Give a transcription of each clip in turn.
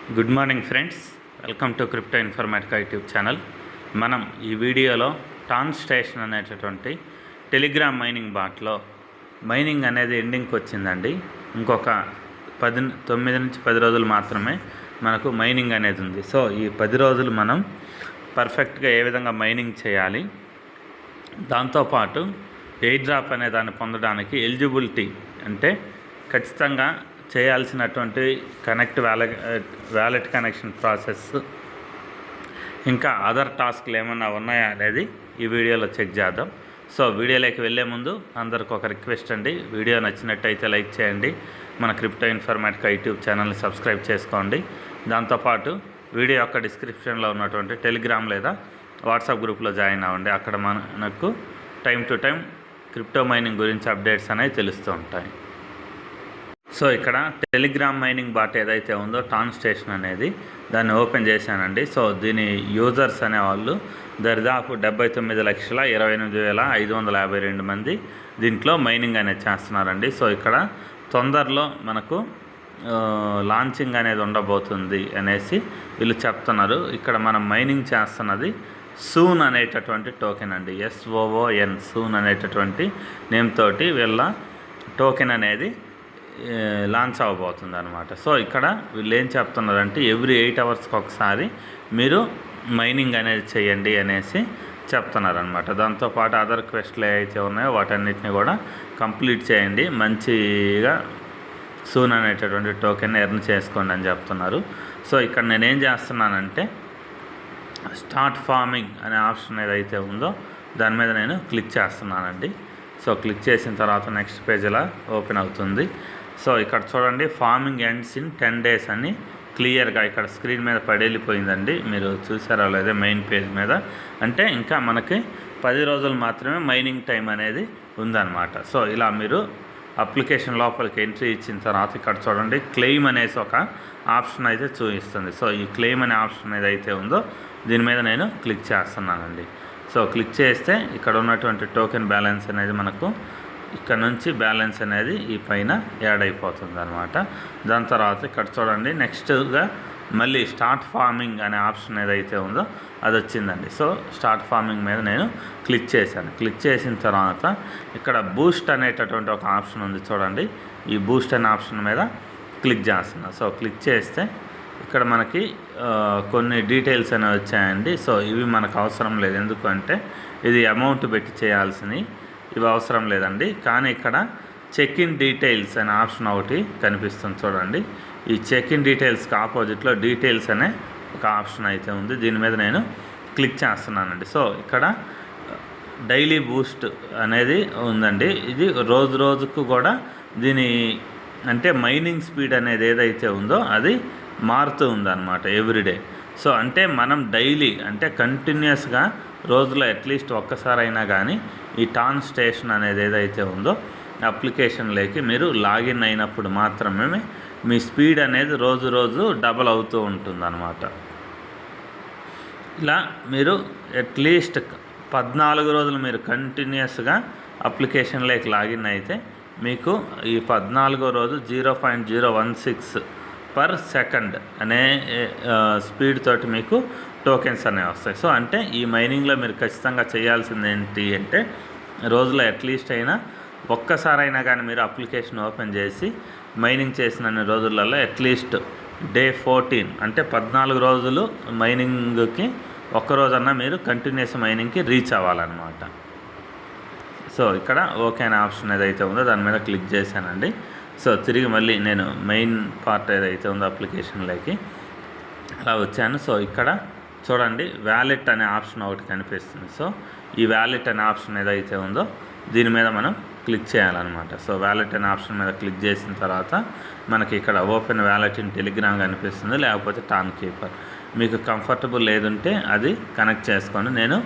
Good morning friends, welcome to crypto Informatica YouTube channel. మనం ఈ వీడియోలో టాన్ స్టేషన్ అనేటటువంటి టెలిగ్రామ్ మైనింగ్ బాట్లో మైనింగ్ అనేది ఎండింగ్కి వచ్చిందండి. ఇంకొక 9 నుంచి 10 రోజులు మాత్రమే మనకు మైనింగ్ అనేది ఉంది. సో ఈ 10 రోజులు మనం పర్ఫెక్ట్గా ఏ విధంగా మైనింగ్ చేయాలి, దాంతోపాటు ఎయిర్ డ్రాప్ అనే దాన్ని పొందడానికి ఎలిజిబిలిటీ అంటే ఖచ్చితంగా చేయాల్సినటువంటి వ్యాలెట్ కనెక్షన్ ప్రాసెస్, ఇంకా అదర్ టాస్క్లు ఏమన్నా ఉన్నాయా అనేది ఈ వీడియోలో చెక్ చేద్దాం. సో వీడియోలోకి వెళ్ళే ముందు అందరికి ఒక రిక్వెస్ట్ అండి, వీడియో నచ్చినట్టయితే లైక్ చేయండి, మన క్రిప్టో ఇన్ఫర్మేటికా యూట్యూబ్ ఛానల్ని సబ్స్క్రైబ్ చేసుకోండి. దాంతోపాటు వీడియో యొక్క డిస్క్రిప్షన్లో ఉన్నటువంటి టెలిగ్రామ్ లేదా వాట్సాప్ గ్రూప్లో జాయిన్ అవ్వండి. అక్కడ మనకు time to time crypto mining గురించి అప్డేట్స్ అనేవి తెలుస్తూ ఉంటాయి. సో ఇక్కడ టెలిగ్రామ్ మైనింగ్ బాట్ ఏదైతే ఉందో టాన్ స్టేషన్ అనేది, దాన్ని ఓపెన్ చేశానండి. సో దీని యూజర్స్ అనేవాళ్ళు దరిదాపు 79,28,552 మంది దీంట్లో మైనింగ్ అనేది చేస్తున్నారండి. సో ఇక్కడ తొందరలో మనకు లాంచింగ్ అనేది ఉండబోతుంది అనేసి వీళ్ళు చెప్తున్నారు. ఇక్కడ మనం మైనింగ్ చేస్తున్నది సూన్ అనేటటువంటి టోకెన్ అండి, SOON సూన్ అనేటటువంటి నేమ్ తోటి వీళ్ళ టోకెన్ అనేది లాంచ్ అవ్వబోతుంది అనమాట. సో ఇక్కడ వీళ్ళు ఏం చెప్తున్నారంటే ఎవ్రీ 8 అవర్స్కి ఒకసారి మీరు మైనింగ్ అనేది చేయండి అనేసి చెప్తున్నారనమాట. దాంతోపాటు అదర్ క్వెస్ట్లు ఏవైతే ఉన్నాయో వాటన్నిటిని కూడా కంప్లీట్ చేయండి, మంచిగా సూన్ అనేటటువంటి టోకెన్ ఎర్న్ చేసుకోండి అని చెప్తున్నారు. సో ఇక్కడ నేనేం చేస్తున్నానంటే స్టార్ట్ ఫార్మింగ్ అనే ఆప్షన్ ఏదైతే ఉందో దాని మీద నేను క్లిక్ చేస్తున్నానండి. సో క్లిక్ చేసిన తర్వాత నెక్స్ట్ పేజ్ ఇలా ఓపెన్ అవుతుంది. సో ఇక్కడ చూడండి, ఫార్మింగ్ ఎండ్స్ ఇన్ 10 days అని క్లియర్గా ఇక్కడ స్క్రీన్ మీద పడేళ్ళిపోయిందండి. మీరు చూసారా లేదా మెయిన్ పేజ్ మీద? అంటే ఇంకా మనకి 10 రోజులు మాత్రమే మైనింగ్ టైం అనేది ఉందన్నమాట. సో ఇలా మీరు అప్లికేషన్ లోపలికి ఎంట్రీ ఇచ్చిన తర్వాత ఇక్కడ చూడండి, క్లెయిమ్ అనేసి ఒక ఆప్షన్ అయితే చూపిస్తుంది. సో ఈ క్లెయిమ్ అనే ఆప్షన్ ఏదైతే ఉందో దీని మీద నేను క్లిక్ చేస్తున్నానండి. సో క్లిక్ చేస్తే ఇక్కడ ఉన్నటువంటి టోకెన్ బ్యాలెన్స్ అనేది మనకు ఇక్కడ నుంచి బ్యాలెన్స్ అనేది ఈ పైన యాడ్ అయిపోతుంది అనమాట. దాని తర్వాత ఇక్కడ చూడండి, నెక్స్ట్గా మళ్ళీ స్టార్ట్ ఫార్మింగ్ అనే ఆప్షన్ ఏదైతే ఉందో అది వచ్చిందండి. సో స్టార్ట్ ఫార్మింగ్ మీద నేను క్లిక్ చేశాను. క్లిక్ చేసిన తర్వాత ఇక్కడ బూస్ట్ అనేటటువంటి ఒక ఆప్షన్ ఉంది చూడండి, ఈ బూస్ట్ అనే ఆప్షన్ మీద క్లిక్ చేస్తున్నాను. సో క్లిక్ చేస్తే ఇక్కడ మనకి కొన్ని డీటెయిల్స్ అనేవి వచ్చాయండి. సో ఇవి మనకు అవసరం లేదు, ఎందుకంటే ఇది అమౌంట్ పెట్టి చేయాల్సినవి, ఇవి అవసరం లేదండి. కానీ ఇక్కడ చెక్ ఇన్ డీటెయిల్స్ అనే ఆప్షన్ ఒకటి కనిపిస్తుంది చూడండి. ఈ చెక్ ఇన్ డీటెయిల్స్కి ఆపోజిట్లో డీటెయిల్స్ అనే ఒక ఆప్షన్ అయితే ఉంది, దీని మీద నేను క్లిక్ చేస్తున్నానండి. సో ఇక్కడ డైలీ బూస్ట్ అనేది ఉందండి. ఇది రోజు రోజుకు కూడా దీని అంటే మైనింగ్ స్పీడ్ అనేది ఏదైతే ఉందో అది మారుతూ ఉందన్నమాట ఎవ్రీడే. సో అంటే మనం డైలీ అంటే కంటిన్యూస్గా రోజులో అట్లీస్ట్ ఒక్కసారైనా కానీ ఈ టాన్ స్టేషన్ అనేది ఏదైతే ఉందో అప్లికేషన్లోకి మీరు లాగిన్ అయినప్పుడు మాత్రమే మీ స్పీడ్ అనేది రోజు రోజు డబల్ అవుతూ ఉంటుందన్నమాట. ఇలా మీరు అట్లీస్ట్ 14 రోజులు మీరు కంటిన్యూస్గా అప్లికేషన్లోకి లాగిన్ అయితే మీకు ఈ 14వ రోజు 0.016 per second అనే స్పీడ్ తోటి మీకు టోకెన్స్ అనేవి వస్తాయి. సో అంటే ఈ మైనింగ్లో మీరు ఖచ్చితంగా చేయాల్సింది ఏంటి అంటే రోజులో అట్లీస్ట్ అయినా ఒక్కసారైనా కానీ మీరు అప్లికేషన్ ఓపెన్ చేసి మైనింగ్ చేసిన రోజులలో అట్లీస్ట్ డే 14 అంటే 14 రోజులు మైనింగ్కి ఒక్కరోజన్నా మీరు కంటిన్యూస్ మైనింగ్కి రీచ్ అవ్వాలన్నమాట. సో ఇక్కడ ఓకే అనే ఆప్షన్ ఏదైతే ఉందో దాని మీద క్లిక్ చేశానండి. సో తిరిగి మళ్ళీ నేను మెయిన్ పార్ట్ ఏదైతే ఉందో అప్లికేషన్లోకి అలా వచ్చాను. సో ఇక్కడ చూడండి, వ్యాలెట్ అనే ఆప్షన్ ఒకటి కనిపిస్తుంది. సో ఈ వ్యాలెట్ అనే ఆప్షన్ ఏదైతే ఉందో దీని మీద మనం క్లిక్ చేయాలన్నమాట. సో వ్యాలెట్ అనే ఆప్షన్ మీద క్లిక్ చేసిన తర్వాత మనకి ఇక్కడ ఓపెన్ వ్యాలెట్ ఇన్ టెలిగ్రామ్ కనిపిస్తుంది, లేకపోతే టాన్ కీపర్ మీకు కంఫర్టబుల్ లేదంటే అది కనెక్ట్ చేసుకోండి. నేను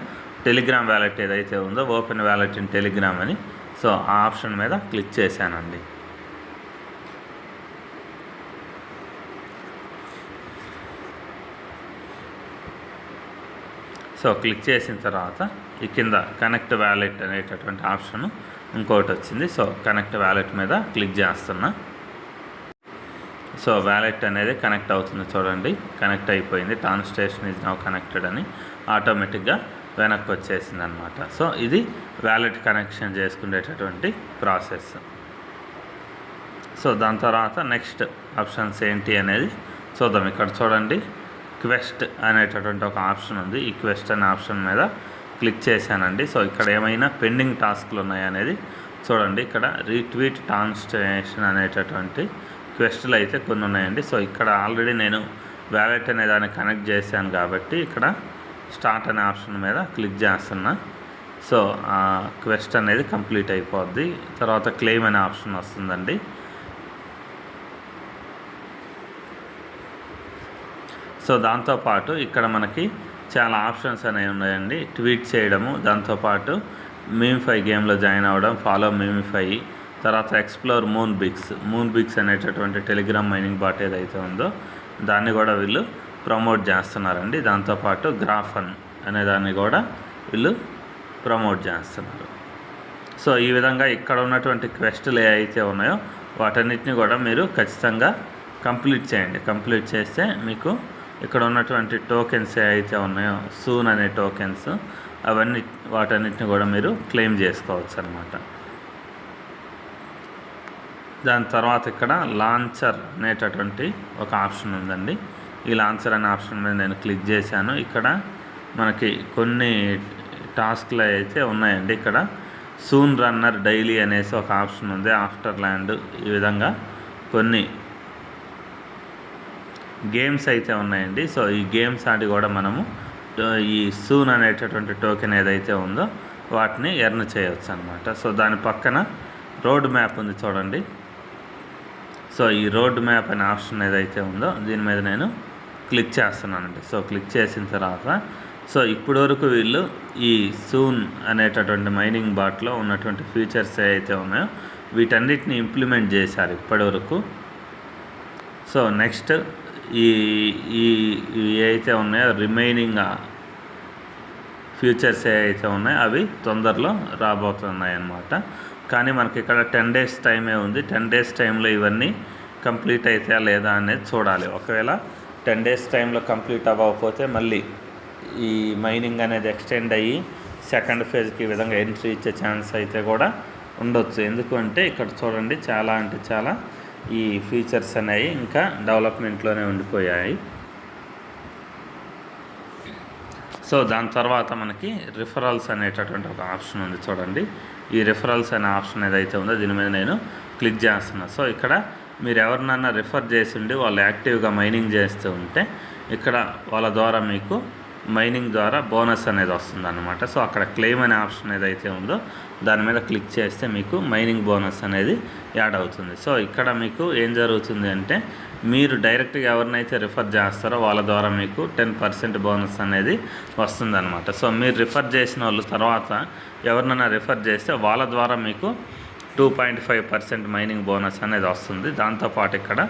టెలిగ్రామ్ వ్యాలెట్ ఏదైతే ఉందో ఓపెన్ వ్యాలెట్ ఇన్ టెలిగ్రామ్ అని సో ఆ ఆప్షన్ మీద క్లిక్ చేశానండి. సో క్లిక్ చేసిన తర్వాత ఈ కింద కనెక్ట్ వ్యాలెట్ అనేటటువంటి ఆప్షన్ ఇంకోటి వచ్చింది. సో కనెక్ట్ వ్యాలెట్ మీద క్లిక్ చేస్తున్నా. సో వ్యాలెట్ అనేది కనెక్ట్ అవుతుంది చూడండి, కనెక్ట్ అయిపోయింది. ట్రాన్స్లేషన్ ఈజ్ నౌ కనెక్టెడ్ అని ఆటోమేటిక్గా వెనక్కి వచ్చేసింది అనమాట. సో ఇది వ్యాలెట్ కనెక్షన్ చేసుకునేటటువంటి ప్రాసెస్. సో దాని తర్వాత నెక్స్ట్ ఆప్షన్స్ ఏంటి అనేది చూద్దాం. ఇక్కడ చూడండి, క్వెస్ట్ అనేటటువంటి ఒక ఆప్షన్ ఉంది. ఈ క్వెస్ట్ అనే ఆప్షన్ మీద క్లిక్ చేశానండి. సో ఇక్కడ ఏమైనా పెండింగ్ టాస్క్లు ఉన్నాయనేది చూడండి. ఇక్కడ రీట్వీట్ ట్రాన్స్లేషన్ అనేటటువంటి క్వెస్ట్లు అయితే కొన్ని ఉన్నాయండి. సో ఇక్కడ ఆల్రెడీ నేను వ్యాలెట్ అనే దాన్ని కనెక్ట్ చేశాను కాబట్టి ఇక్కడ స్టార్ట్ అనే ఆప్షన్ మీద క్లిక్ చేస్తున్నా. సో ఆ క్వెస్ట్ అనేది కంప్లీట్ అయిపోద్ది. తర్వాత క్లెయిమ్ అనే ఆప్షన్ వస్తుందండి. సో దాంతోపాటు ఇక్కడ మనకి చాలా ఆప్షన్స్ అనేవి ఉన్నాయండి. ట్వీట్ చేయడము, దాంతోపాటు మీమిఫై గేమ్లో జాయిన్ అవ్వడం, ఫాలో మీమిఫై, తర్వాత ఎక్స్ప్లోర్ మూన్ బిగ్స్ అనేటటువంటి టెలిగ్రామ్ మైనింగ్ బాట్ ఏదైతే ఉందో దాన్ని కూడా వీళ్ళు ప్రమోట్ చేస్తున్నారండి. దాంతోపాటు గ్రాఫన్ అనే దాన్ని కూడా వీళ్ళు ప్రమోట్ చేస్తున్నారు. సో ఈ విధంగా ఇక్కడ ఉన్నటువంటి క్వెస్టులు ఏవైతే ఉన్నాయో వాటన్నిటిని కూడా మీరు ఖచ్చితంగా కంప్లీట్ చేయండి. కంప్లీట్ చేస్తే మీకు ఇక్కడ ఉన్నటువంటి టోకెన్స్ ఏవైతే ఉన్నాయో సూన్ అనే టోకెన్స్ వాటన్నిటిని కూడా మీరు క్లెయిమ్ చేసుకోవచ్చు అనమాట. దాని తర్వాత ఇక్కడ లాంచర్ అనేటటువంటి ఒక ఆప్షన్ ఉందండి. ఈ లాంచర్ అనే ఆప్షన్ మీద నేను క్లిక్ చేశాను. ఇక్కడ మనకి కొన్ని టాస్క్లు అయితే ఉన్నాయండి. ఇక్కడ సూన్ రన్నర్ డైలీ అనేసి ఒక ఆప్షన్ ఉంది, ఆఫ్టర్ ల్యాండ్, ఈ విధంగా కొన్ని గేమ్స్ అయితే ఉన్నాయండి. సో ఈ గేమ్స్ ఆడి కూడా మనము ఈ సూన్ అనేటటువంటి టోకెన్ ఏదైతే ఉందో వాటిని ఎర్న్ చేయవచ్చు అనమాట. సో దాని పక్కన రోడ్ మ్యాప్ ఉంది చూడండి. సో ఈ రోడ్ మ్యాప్ అనే ఆప్షన్ ఏదైతే ఉందో దీని మీద నేను క్లిక్ చేస్తున్నానండి. సో క్లిక్ చేసిన తర్వాత సో ఇప్పటి వరకు వీళ్ళు ఈ సూన్ అనేటటువంటి మైనింగ్ బాట్లో ఉన్నటువంటి ఫీచర్స్ ఏవైతే ఉన్నాయో వీటన్నిటిని ఇంప్లిమెంట్ చేశారు ఇప్పటివరకు. సో నెక్స్ట్ ఈ ఏవైతే ఉన్నాయో రిమైనింగ్ ఫ్యూచర్స్ ఏవైతే ఉన్నాయో అవి తొందరలో రాబోతున్నాయి అన్నమాట. కానీ మనకి ఇక్కడ 10 days టైమే ఉంది. 10 days టైంలో ఇవన్నీ కంప్లీట్ అవుతాయా లేదా అనేది చూడాలి. ఒకవేళ 10 days టైంలో కంప్లీట్ అవ్వకపోతే మళ్ళీ ఈ మైనింగ్ అనేది ఎక్స్టెండ్ అయ్యి సెకండ్ ఫేజ్కి ఈ విధంగా ఎంట్రీ ఇచ్చే ఛాన్స్ అయితే కూడా ఉండొచ్చు. ఎందుకంటే ఇక్కడ చూడండి చాలా అంటే చాలా ఈ ఫీచర్స్ అనేవి ఇంకా డెవలప్మెంట్లోనే ఉండిపోయాయి. సో దాని తర్వాత మనకి రిఫరల్స్ అనేటటువంటి ఒక ఆప్షన్ ఉంది చూడండి. ఈ రిఫరల్స్ అనే ఆప్షన్ ఏదైతే ఉందో దీని మీద నేను క్లిక్ చేస్తున్నా. సో ఇక్కడ మీరు ఎవరినన్నా రిఫర్ చేసి ఉండి వాళ్ళు యాక్టివ్గా మైనింగ్ చేస్తూ ఉంటే ఇక్కడ వాళ్ళ ద్వారా మీకు మైనింగ్ ద్వారా బోనస్ అనేది వస్తుంది అన్నమాట. సో అక్కడ క్లెయిమ్ అనే ఆప్షన్ ఏదైతే ఉందో దాని మీద క్లిక్ చేస్తే మీకు మైనింగ్ బోనస్ అనేది యాడ్ అవుతుంది. సో ఇక్కడ మీకు ఏం జరుగుతుంది అంటే మీరు డైరెక్ట్గా ఎవరినైతే రిఫర్ చేస్తారో వాళ్ళ ద్వారా మీకు 10% బోనస్ అనేది వస్తుందన్నమాట. సో మీరు రిఫర్ చేసిన వాళ్ళు తర్వాత ఎవరినైనా రిఫర్ చేస్తే వాళ్ళ ద్వారా మీకు 2.5% మైనింగ్ బోనస్ అనేది వస్తుంది. దాంతోపాటు ఇక్కడ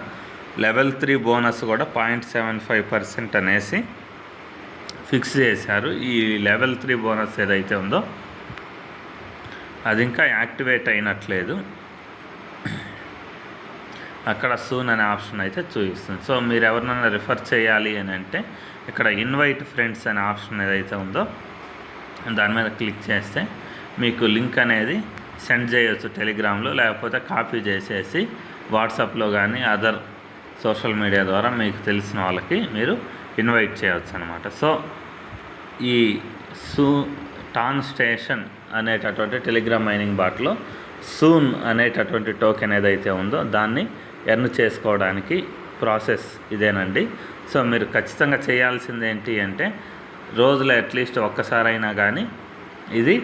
లెవెల్ 3 బోనస్ కూడా 0.75% అనేసి ఫిక్స్ చేశారు. ఈ లెవెల్ 3 బోనస్ ఏదైతే ఉందో అది ఇంకా యాక్టివేట్ అయినట్లేదు. అక్కడ సూన్ అనే ఆప్షన్ అయితే చూపిస్తుంది. సో మీరు ఎవరినైనా రిఫర్ చేయాలి అని అంటే ఇక్కడ ఇన్వైట్ ఫ్రెండ్స్ అనే ఆప్షన్ ఏదైతే ఉందో దాని మీద క్లిక్ చేస్తే మీకు లింక్ అనేది సెండ్ చేయొచ్చు టెలిగ్రామ్లో, లేకపోతే కాపీ చేసేసి వాట్సాప్లో కానీ అదర్ సోషల్ మీడియా ద్వారా మీకు తెలిసిన వాళ్ళకి మీరు ఇన్వైట్ చేయవచ్చు అనమాట. సో ఈ ట్రాన్స్లేషన్ అనేటటువంటి టెలిగ్రామ్ మైనింగ్ బాట్లో సూన్ అనేటటువంటి టోకెన్ ఏదైతే ఉందో దాన్ని ఎర్న్ చేసుకోవడానికి ప్రాసెస్ ఇదేనండి. సో మీరు ఖచ్చితంగా చేయాల్సింది ఏంటి అంటే రోజులో అట్లీస్ట్ ఒక్కసారైనా కానీ ఇది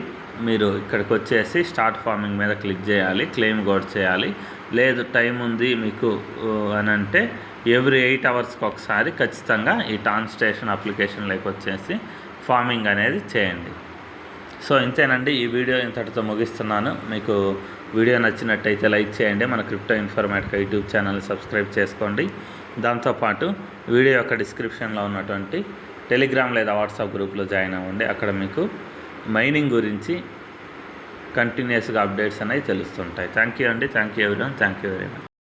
మీరు ఇక్కడికి వచ్చేసి స్టార్ట్ ఫార్మింగ్ మీద క్లిక్ చేయాలి, క్లెయిమ్ కూడా చేయాలి. లేదు టైం ఉంది మీకు అని అంటే ఎవ్రీ 8 hours ఒకసారి ఖచ్చితంగా ఈ ట్రాన్స్లేషన్ అప్లికేషన్లోకి వచ్చేసి ఫార్మింగ్ అనేది చేయండి. సో ఇంతేనండి, ఈ వీడియో ఇంతటితో ముగిస్తున్నాను. మీకు వీడియో నచ్చినట్టయితే లైక్ చేయండి. మన క్రిప్టో ఇన్ఫర్మేటికా యూట్యూబ్ ఛానల్ని సబ్స్క్రైబ్ చేసుకోండి. దాంతోపాటు వీడియో యొక్క డిస్క్రిప్షన్లో ఉన్నటువంటి టెలిగ్రామ్ లేదా వాట్సాప్ గ్రూప్లో జాయిన్ అవ్వండి. అక్కడ మీకు మైనింగ్ గురించి కంటిన్యూస్గా అప్డేట్స్ అనేవి తెలుస్తుంటాయి. థ్యాంక్ యూ అండి. Thank you everyone. Thank you very much.